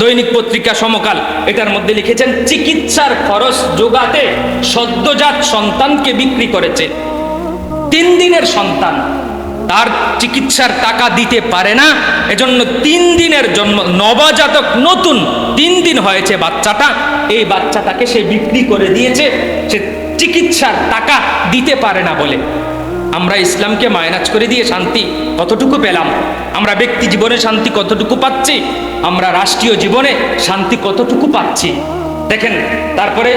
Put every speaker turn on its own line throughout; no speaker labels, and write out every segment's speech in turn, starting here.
দৈনিক পত্রিকা সমকাল এটার মধ্যে লিখেছেন, চিকিৎসার খরচ জোগাতে সদ্যজাত সন্তানকে বিক্রি করেছে। 3 দিনের সন্তান, তার চিকিৎসার টাকা দিতে পারে না, এজন্য 3 দিনের জন্ম, নবজাতক, নতুন 3 দিন হয়েছে বাচ্চাটা, এই বাচ্চাটাকে সে বিক্রি করে দিয়েছে, সে চিকিৎসার টাকা দিতে পারে না বলে। আমরা ইসলামকে মাইনাস করে দিয়ে শান্তি কতটুকু পেলাম? আমরা ব্যক্তি জীবনে শান্তি কতটুকু পাচ্ছি? আমরা রাষ্ট্রীয় জীবনে শান্তি কতটুকু পাচ্ছি? দেখেন, তারপরে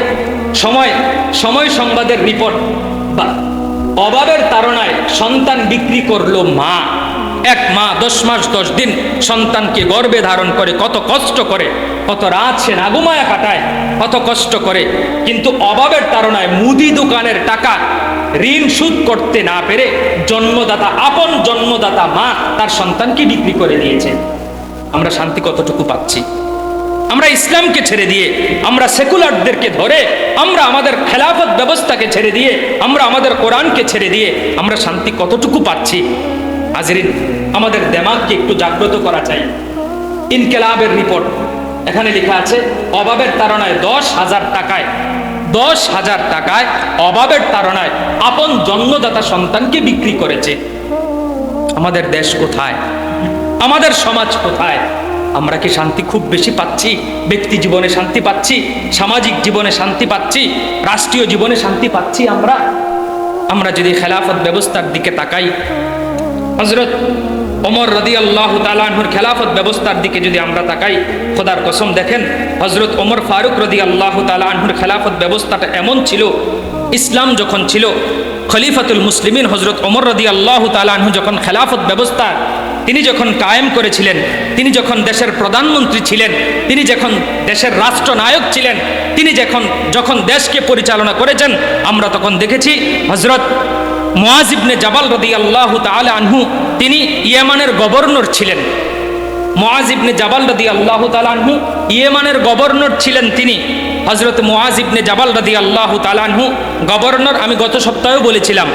সময় সংবাদের রিপোর্ট, অভাবের তাড়নায় সন্তান বিক্রি করলো মা। এক মা 10 মাস 10 দিন সন্তানকে গর্ভে ধারণ করে, কত কষ্ট করে, কত রাত সে নাগুমায়া কাটায়, কত কষ্ট করে, কিন্তু অভাবের তাড়নায় মুদি দোকানের টাকা ঋণ শোধ করতে না পেরে জন্মদাতা, আপন জন্মদাতা মা তার সন্তানকে বিক্রি করে দিয়েছে। আমরা শান্তি কতটুকু পাচ্ছি? আমরা ইসলামকে ছেড়ে দিয়ে, আমরা সেকুলারদেরকে ধরে, আমরা আমাদের খেলাফত ব্যবস্থাকে ছেড়ে দিয়ে, আমরা আমাদের কোরআনকে ছেড়ে দিয়ে আমরা শান্তি কতটুকু পাচ্ছি? হাজরিন, আমাদের দিমাগকে একটু জাগ্রত করা চাই। ইনকিলাবের রিপোর্ট, এখানে লেখা আছে অভাবের তাড়নায় 10,000 টাকায় অভাবের তাড়নায় আপন জন্মদাতা সন্তানকে বিক্রি করেছে। আমাদের দেশ কোথায়? আমাদের সমাজ কোথায়? আমরা কি শান্তি খুব বেশি পাচ্ছি? ব্যক্তি জীবনে শান্তি পাচ্ছি, সামাজিক জীবনে শান্তি পাচ্ছি, রাষ্ট্রীয় জীবনে শান্তি পাচ্ছি? আমরা যদি খেলাফত ব্যবস্থার দিকে তাকাই, হযরত ওমর রাদিয়াল্লাহু তাআলা আনহুর খেলাফত ব্যবস্থার দিকে যদি আমরা তাকাই, খোদার কসম দেখেন, হযরত ওমর ফারুক রাদিয়াল্লাহু তাআলা আনহুর খেলাফত ব্যবস্থাটা এমন ছিল, ইসলাম যখন ছিল, খলিফাতুল মুসলিমিন হযরত ওমর রাদিয়াল্লাহু তাআলা আনহু যখন খেলাফত ব্যবস্থা তিনি যখন কায়েম করেছিলেন, তিনি যখন দেশের প্রধানমন্ত্রী ছিলেন, তিনি যখন দেশের রাষ্ট্রনায়ক ছিলেন, তিনি যখন দেশকে পরিচালনা করেছেন, আমরা তখন দেখেছি হযরত মুআজ ইবনে জাবাল রাদিয়াল্লাহু তাআলা আনহু তিনি ইয়েমানের গভর্নর ছিলেন। মুআজ ইবনে জাবাল রাদিয়াল্লাহু তাআলা আনহু ইয়েমানের গভর্নর ছিলেন। তিনি হযরত মুআজ ইবনে জাবাল রাদিয়াল্লাহু তাআলা আনহু গভর্নর, আমি গত সপ্তাহেও বলেছিলাম,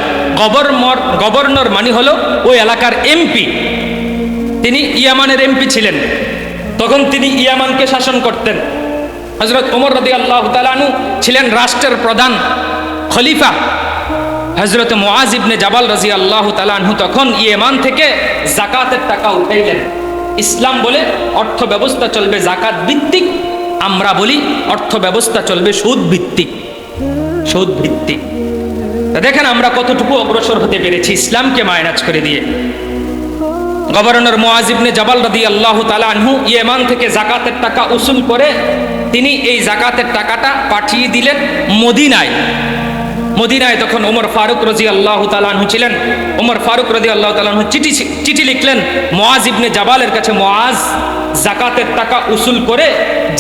গভর্নর মানে হলো ওই এলাকার এমপি। তিনি ইয়ামানের এমপি ছিলেন, তখন তিনি ইয়ামানকে শাসন করতেন। হযরত ওমর রাদিয়াল্লাহু তাআলা আনহু ছিলেন রাষ্ট্রের প্রধান খলিফা। হযরত মুআজ ইবনে জাবাল রাদিয়াল্লাহু তাআলা আনহু তখন ইয়েমান থেকে যাকাতের টাকা উঠাইলেন। ইসলাম বলে অর্থ ব্যবস্থা চলবে যাকাত ভিত্তিক, আমরা বলি অর্থ ব্যবস্থা চলবে সুদ ভিত্তিক। দেখেন আমরা কতটুকু অগ্রসর হতে পেরেছি ইসলামকে মাইনাস করে দিয়ে। গভর্নর মুআজ ইবনে জাবাল রাদিয়াল্লাহু তাআলা আনহু ইয়েমান থেকে যাকাতের টাকা উসুল করে তিনি এই যাকাতের টাকাটা পাঠিয়ে দিলেন মদিনায়। তখন ওমর ফারুক রাদিয়াল্লাহু তাআলা আনহু ছিলেন। ওমর ফারুক রাদিয়াল্লাহু তাআলা আনহু চিঠি লিখলেন মুআজ ইবনে জাবালের কাছে, মুআজ, যাকাতের টাকা উসুল করে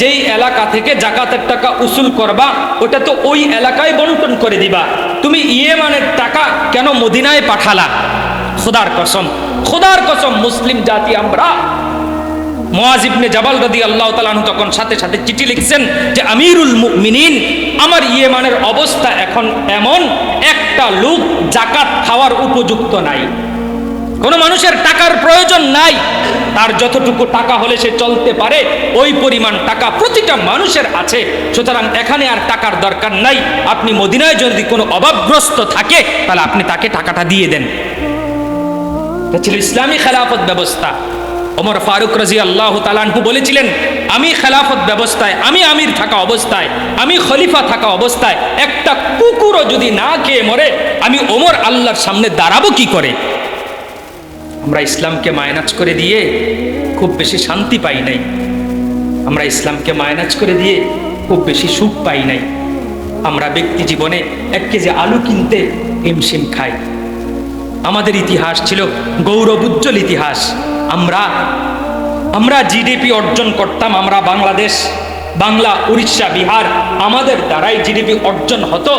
যেই এলাকা থেকে যাকাতের টাকা উসুল করবা ওটা তো ওই এলাকায় বন্টন করে দিবা, তুমি ইয়েমানের টাকা কেন মদিনায় পাঠালা? খোদার কসম মুসলিম জাতি আমরা। মুআজ ইবনে জাবাল রাদিয়াল্লাহু তাআলা আনহু তখন সাথে সাথে চিঠি লিখছেন যে আমিরুল মুমিনিন, আমার ইয়েমানের অবস্থা এখন এমন, একটা লোক যাকাত খাওয়ার উপযুক্ত নাই, কোনো মানুষের টাকার প্রয়োজন নাই, তার যতটুকু টাকা হলে সে চলতে পারে ওই পরিমাণ টাকা প্রতিটা মানুষের আছে, সুতরাং এখানে আর টাকার দরকার নাই, আপনি মদিনায় যদি কোনো অভাবগ্রস্ত থাকে তাহলে আপনি তাকে টাকাটা দিয়ে দেন। এটা ছিল ইসলামী খেলাফত ব্যবস্থা। ওমর ফারুক রাদিয়াল্লাহু তাআলা আনহু বলেছিলেন, আমি খেলাফত ব্যবস্থায়, আমি আমির থাকা অবস্থায়, আমি খলিফা থাকা অবস্থায় একটা কুকুরও যদি না খেয়ে মরে, আমি ওমর আল্লাহর সামনে দাঁড়াবো কি করে? আমরা ইসলামকে মাইনাস করে দিয়ে খুব বেশি শান্তি পাই নাই, আমরা ইসলামকে মাইনাস করে দিয়ে খুব বেশি সুখ পাই নাই। আমরা ব্যক্তি জীবনে 1 কেজি আলু কিনতে হিমশিম খাই। আমাদের ইতিহাস ছিল গৌরবোজ্জ্বল ইতিহাস। আমরা জিডিপি অর্জন করতাম, আমরা বাংলাদেশ, বাংলা, উড়িষ্যা, বিহার, আমাদের দ্বারাই জিডিপি অর্জন হতো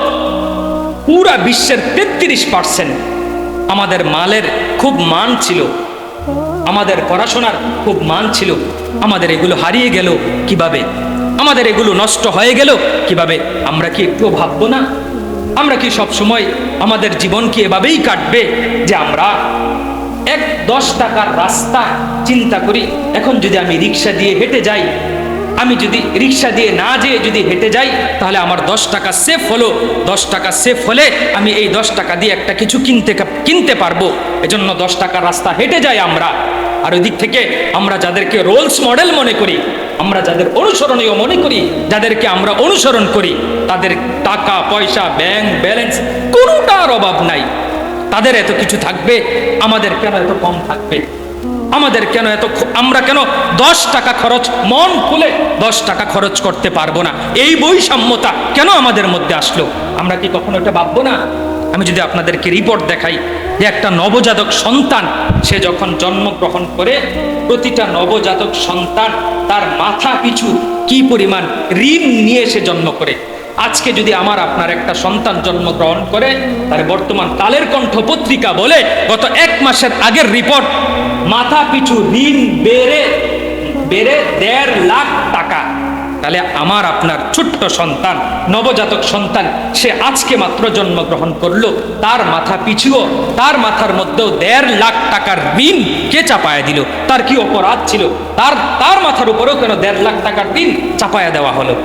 পুরা বিশ্বের 33%। আমাদের মালের খুব মান ছিল, আমাদের পড়াশোনার খুব মান ছিল। আমাদের এগুলো হারিয়ে গেল কিভাবে? আমাদের এগুলো নষ্ট হয়ে গেল কিভাবে? আমরা কি একটু ভাববো না? আমরা কি সব সময় আমাদের জীবন কি এভাবেই কাটবে যে আমরা 10 টাকার রাস্তা চিন্তা করি, এখন যদি আমি রিক্সা দিয়ে হেঁটে যাই আমি যদি রিক্সা দিয়ে না যেয়ে যদি হেঁটে যাই, তাহলে আমার 10 টাকা সেফ হলো। 10 টাকা সেফ হলে আমি এই 10 টাকা দিয়ে একটা কিছু কিনতে পারবো। এজন্য 10 টাকার রাস্তা হেঁটে যাই আমরা। আর ওই দিক থেকে আমরা যাদেরকে রোলস মডেল মনে করি, আমরা যাদের অনুসরণীয় মনে করি, যাদেরকে আমরা অনুসরণ করি, তাদের টাকা পয়সা ব্যাংক ব্যালেন্স কোনোটার অভাব নাই। তাদের এত কিছু থাকবে, আমাদের কেন এত কম থাকবে? আমাদের কেন আমরা কেন 10 টাকা খরচ, মন খুলে 10 টাকা খরচ করতে পারবো না? এই বৈষম্যতা কেন আমাদের মধ্যে আসলো? আমরা কি কখনো এটা ভাববো না? আমি যদি আপনাদেরকে রিপোর্ট দেখাই যে একটা নবজাতক সন্তান সে যখন জন্মগ্রহণ করে, প্রতিটা নবজাতক সন্তান তার মাথা পিছু কি পরিমাণ ঋণ নিয়ে সে জন্ম করে। আজকে যদি আমার আপনার একটা সন্তান জন্মগ্রহণ করে, তার বর্তমান কালের কণ্ঠ পত্রিকা বলে গত 1 মাসের আগের রিপোর্ট, মাথা পিছু ঋণ বেড়ে 1.5 লাখ টাকা। তাহলে আমার আপনার ছোট্ট সন্তান, নবজাতক সন্তান, সে আজকে মাত্র জন্মগ্রহণ করলো, তার মাথা পিছুও, তার মাথার মধ্যেও 1.5 লাখ টাকার ঋণ কে চাপায়া দিল? তার কি অপরাধ ছিল? তার মাথার উপরেও কেন 1.5 লাখ টাকার ঋণ চাপায়া দেওয়া হলো?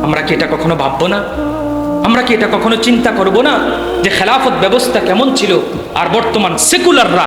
আমরা কি এটা কখনো ভাববো না? আমরা কি এটা কখনো চিন্তা করব না যে খেলাফত ব্যবস্থা কেমন ছিল? আর বর্তমান সেকুলাররা